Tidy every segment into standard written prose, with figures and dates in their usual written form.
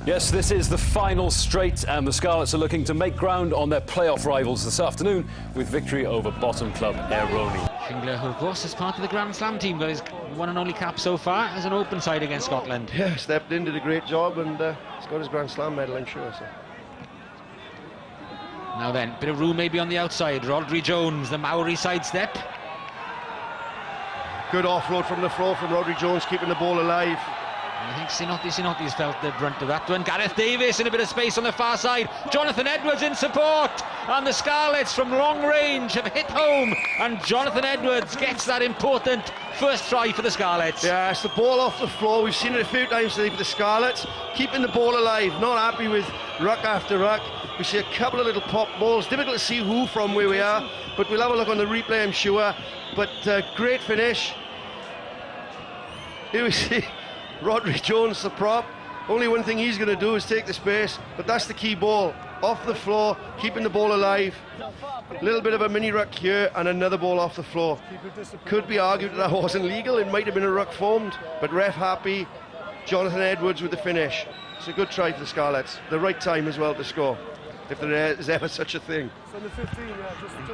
Yes, this is the final straight, and the Scarlets are looking to make ground on their playoff rivals this afternoon with victory over bottom club Aironi. Schindler, who of course is part of the Grand Slam team, got his one and only cap so far as an open side against Scotland. Yeah, stepped in, did a great job, and he's got his Grand Slam medal, I'm sure. So. Now then, bit of room maybe on the outside. Rodri Jones, the Maori sidestep. Good offload from the floor from Rodri Jones, keeping the ball alive. I think Sinotti's felt the brunt of that one. Gareth Davis in a bit of space on the far side. Jonathan Edwards in support. And the Scarlets from long range have hit home. And Jonathan Edwards gets that important first try for the Scarlets. Yeah, it's the ball off the floor. We've seen it a few times today for the Scarlets. Keeping the ball alive, not happy with ruck after ruck. We see a couple of little pop balls. Difficult to see who from where we are. But we'll have a look on the replay, I'm sure. But great finish. Here we see Rodri Jones, the prop. Only one thing he's going to do is take the space, but that's the key ball. Off the floor, keeping the ball alive. A little bit of a mini ruck here and another ball off the floor. Could be argued that wasn't legal. It might have been a ruck formed, but ref happy. Jonathan Edwards with the finish. It's a good try for the Scarlets. The right time as well to score, if there is ever such a thing.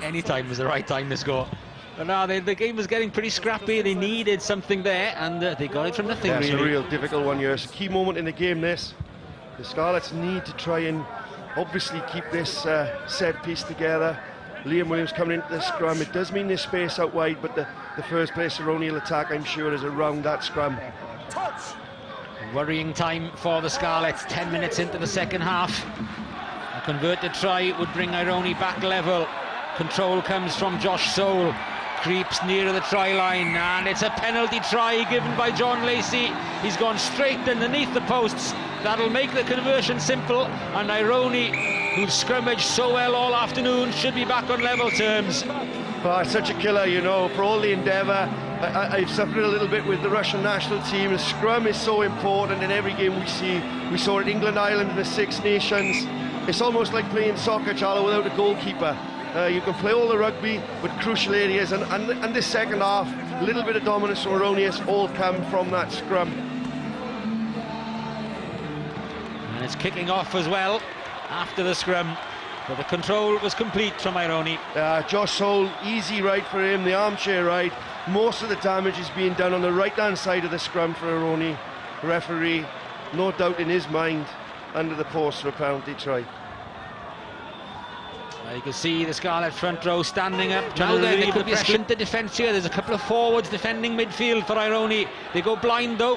Any time was the right time to score. But now the game was getting pretty scrappy. They needed something there, and they got it from nothing. Yeah, really. It's a real difficult one here. It's a key moment in the game, this. The Scarlets need to try and obviously keep this set piece together. Liam Williams coming into the scrum. It does mean there's space out wide, but the first place Aironi will attack, I'm sure, is around that scrum. Worrying time for the Scarlets. 10 minutes into the second half. A converted try would bring Aironi back level. Control comes from Josh Soule. Creeps nearer the try line, and it's a penalty try given by John Lacey. He's gone straight underneath the posts. That'll make the conversion simple, and Aironi, who've scrimmaged so well all afternoon, should be back on level terms. Oh, it's such a killer, you know, for all the endeavour. I've suffered a little bit with the Russian national team. The scrum is so important in every game we see. We saw it England, Ireland, and the Six Nations. It's almost like playing soccer, Charlo, without a goalkeeper. You can play all the rugby with crucial areas, and this second half, a little bit of dominance from Aironi has all come from that scrum. And it's kicking off as well after the scrum, but the control was complete from Aironi. Josh Soule, easy ride for him, the armchair ride. Most of the damage is being done on the right-hand side of the scrum for Aironi. Referee, no doubt in his mind, under the post for a penalty try. You can see the Scarlet front row standing up. Now then, there could be a splinter defence here. There's a couple of forwards defending midfield for Aironi. They go blind though.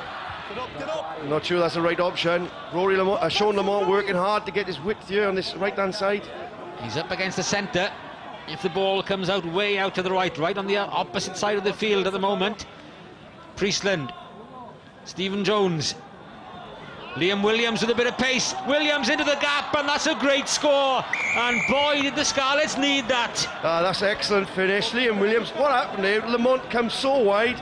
Not sure that's the right option. Rory Lamont, Sean Lamont working hard to get his width here on this right-hand side. He's up against the centre. If the ball comes out way out to the right on the opposite side of the field at the moment. Priestland, Stephen Jones. Liam Williams with a bit of pace. Williams into the gap, and that's a great score. And boy, did the Scarlets need that. That's an excellent finish. Liam Williams, what happened there? Lamont comes so wide,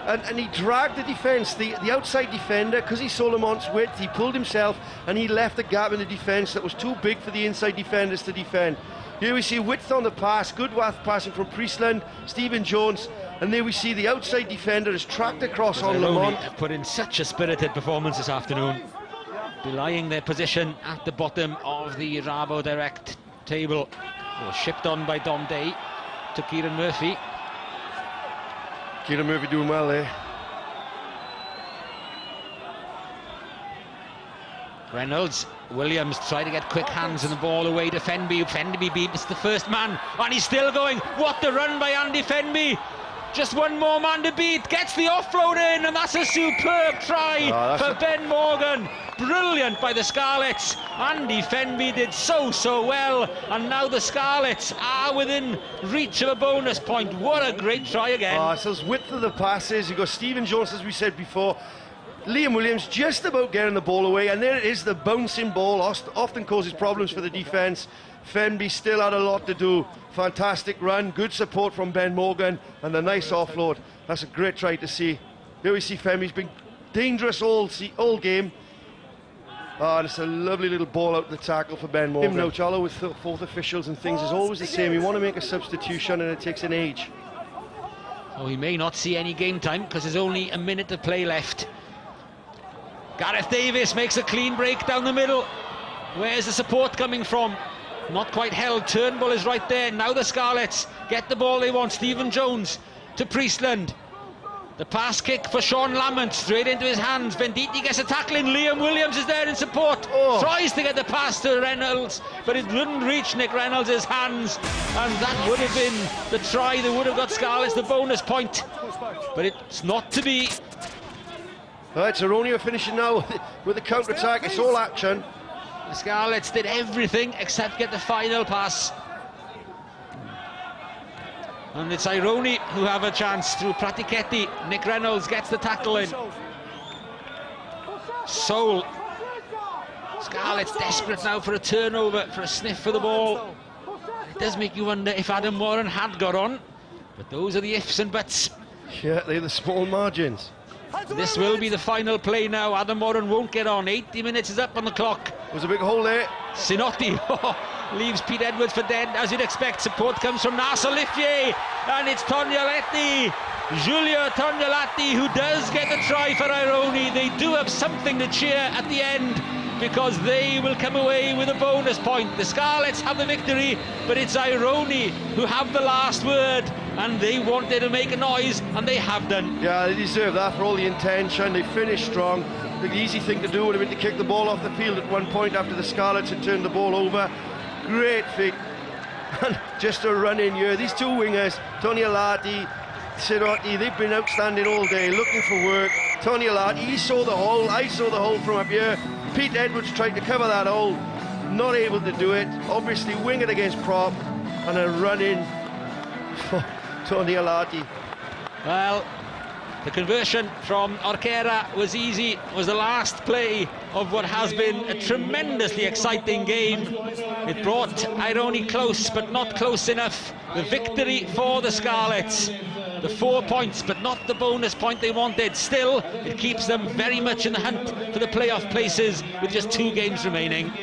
and he dragged the defence, the outside defender, because he saw Lamont's width. He pulled himself, and he left a gap in the defence that was too big for the inside defenders to defend. Here we see width on the pass, good width passing from Priestland, Stephen Jones, and there we see the outside defender is tracked across on Lamont. Put in such a spirited performance this afternoon, belying their position at the bottom of the RaboDirect table. Was shipped on by Dom Day to Kieran Murphy. Kieran Murphy doing well there. Reynolds, Williams try to get quick hands and the ball away to Fenby. Fenby beats the first man, and he's still going. What the run by Andy Fenby! Just one more man to beat, gets the offload in, and that's a superb try for Ben Morgan. Brilliant by the Scarlets. Andy Fenby did so well, and now the Scarlets are within reach of a bonus point. What a great try again. So it's width of the passes. You've got Stephen Jones, as we said before. Liam Williams just about getting the ball away, and there it is, the bouncing ball often causes problems for the defence. Fenby still had a lot to do. Fantastic run, good support from Ben Morgan, and a nice offload. That's a great try to see. Here we see Fenby's been dangerous all game. And it's a lovely little ball out the tackle for Ben Morgan. Now, Charlo, with fourth officials and things is always the same. You want to make a substitution, and it takes an age. So he may not see any game time because there's only a minute to play left. Gareth Davis makes a clean break down the middle. Where's the support coming from? Not quite held. Turnbull is right there. Now the Scarlets get the ball they want. Stephen Jones to Priestland. The pass kick for Sean Lamont, straight into his hands. Venditti gets a tackle in. Liam Williams is there in support. Tries to get the pass to Reynolds, but it wouldn't reach Nick Reynolds' hands, and that would have been the try that would have got Scarlets the bonus point, but it's not to be. Right, Aironi are finishing now with the counter-attack. It's all action. The Scarlets did everything except get the final pass. And it's Aironi who have a chance through Pratichetti. Nick Reynolds gets the tackle in. Soul. Scarlets desperate now for a turnover, for a sniff for the ball. It does make you wonder if Adam Warren had got on, but those are the ifs and buts. Yeah, they're the small margins. This will be the final play now. Adam Warren won't get on. 80 minutes is up on the clock. There's a big hole there. Sinotti leaves Pete Edwards for dead, as you'd expect. Support comes from Nasser Liffier, and it's Tognaletti, Giulio Tognaletti, who does get the try for Aironi. They do have something to cheer at the end, because they will come away with a bonus point. The Scarlets have the victory, but it's Aironi who have the last word, and they wanted to make a noise, and they have done. Yeah, they deserve that for all the intention. They finished strong. The easy thing to do would have been to kick the ball off the field at one point after the Scarlets had turned the ball over. Great feat. And just a run in here. These two wingers, Tognaletti, Sinotti, they've been outstanding all day, looking for work. Tognaletti, he saw the hole, I saw the hole from up here. Pete Edwards tried to cover that hole, not able to do it. Obviously wing it against prop, and a run in for Tognaletti. Well, the conversion from Orquera was easy. Was the last play of what has been a tremendously exciting game. It brought Aironi close, but not close enough. The victory for the Scarlets. The 4 points, but not the bonus point they wanted. Still, it keeps them very much in the hunt for the playoff places with just 2 games remaining.